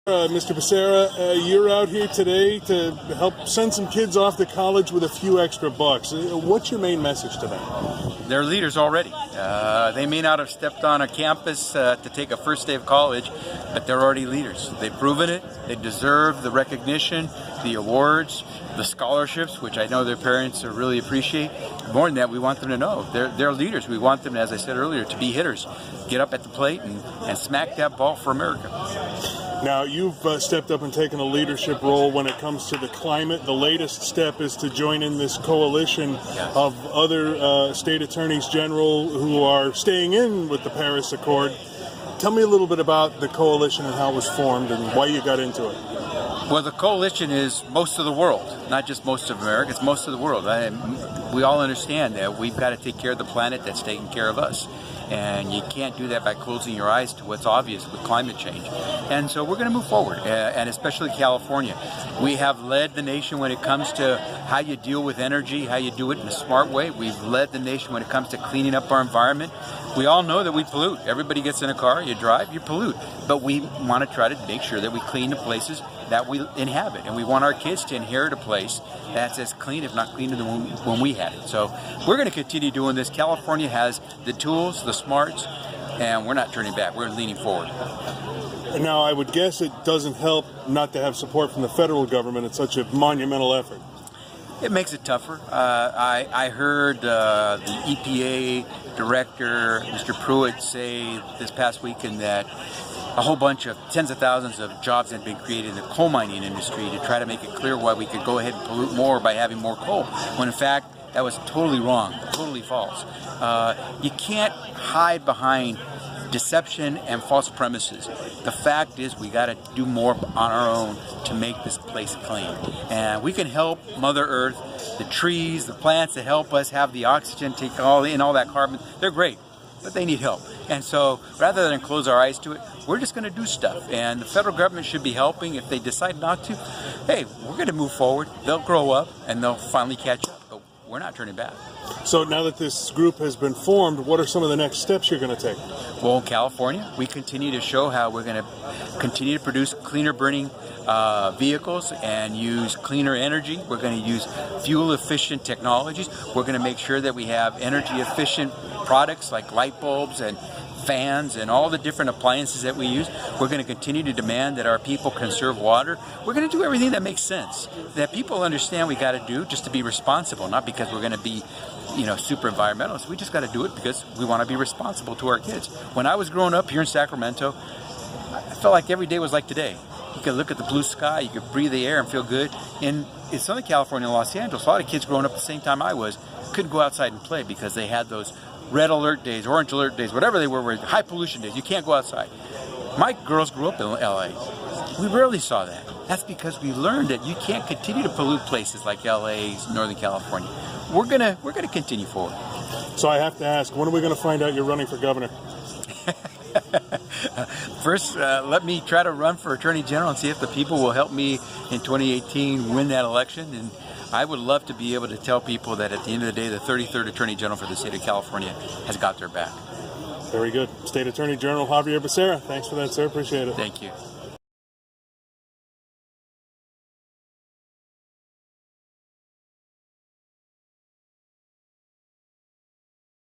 Mr. Becerra, you're out here today to help send some kids off to college with a few extra bucks. What's your main message to them? They're leaders already. They may not have stepped on a campus to take a first day of college, but they're already leaders. They've proven it. They deserve the recognition, the awards, the scholarships, which I know their parents really appreciate. More than that, we want them to know they're leaders. We want them, as I said earlier, to be hitters. Get up at the plate and smack that ball for America. Now, you've stepped up and taken a leadership role when it comes to the climate. The latest step is to join in this coalition of other state attorneys general who are staying in with the Paris Accord. Tell me a little bit about the coalition and how it was formed and why you got into it. Well, the coalition is most of the world, not just most of America, it's most of the world. We all understand that we've got to take care of the planet that's taking care of us. And you can't do that by closing your eyes to what's obvious with climate change. And so we're going to move forward, and especially California. We have led the nation when it comes to how you deal with energy, how you do it in a smart way. We've led the nation when it comes to cleaning up our environment. We all know that we pollute. Everybody gets in a car, you drive, you pollute. But we want to try to make sure that we clean the places that we inhabit. And we want our kids to inherit a place that's as clean, if not cleaner than when we had it. So we're going to continue doing this. California has the tools, the smarts, and we're not turning back. We're leaning forward. Now, I would guess it doesn't help not to have support from the federal government. It's such a monumental effort. It makes it tougher. I heard the EPA director, Mr. Pruitt, say this past weekend that a whole bunch of tens of thousands of jobs had been created in the coal mining industry to try to make it clear why we could go ahead and pollute more by having more coal, when in fact that was totally wrong, totally false. You can't hide behind deception and false premises. The fact is we got to do more on our own to make this place clean. And we can help Mother Earth, the trees, the plants that help us have the oxygen, take all that carbon. They're great, but they need help. And so rather than close our eyes to it, we're just going to do stuff. And the federal government should be helping. If they decide not to, hey, we're going to move forward. They'll grow up and they'll finally catch up. But we're not turning back. So now that this group has been formed, what are some of the next steps you're going to take? Well, in California, we continue to show how we're going to continue to produce cleaner burning vehicles and use cleaner energy. We're going to use fuel-efficient technologies. We're going to make sure that we have energy-efficient products like light bulbs and fans and all the different appliances that we use. We're going to continue to demand that our people conserve water. We're going to do everything that makes sense, that people understand we got to do just to be responsible, not because we're going to be super environmentalists. We just got to do it because we want to be responsible to our kids. When I was growing up here in Sacramento, I felt like every day was like today. You could look at the blue sky, you could breathe the air and feel good. In Southern California and Los Angeles, a lot of kids growing up at the same time I was couldn't go outside and play because they had those red alert days, orange alert days, whatever they were high pollution days. You can't go outside. My girls grew up in LA. We rarely saw that. That's because we learned that you can't continue to pollute places like LA, Northern California. We're gonna continue forward. So I have to ask, when are we going to find out you're running for governor? First, let me try to run for Attorney General and see if the people will help me in 2018 win that election. And I would love to be able to tell people that at the end of the day, the 33rd Attorney General for the state of California has got their back. Very good. State Attorney General Xavier Becerra, thanks for that, sir. Appreciate it. Thank you.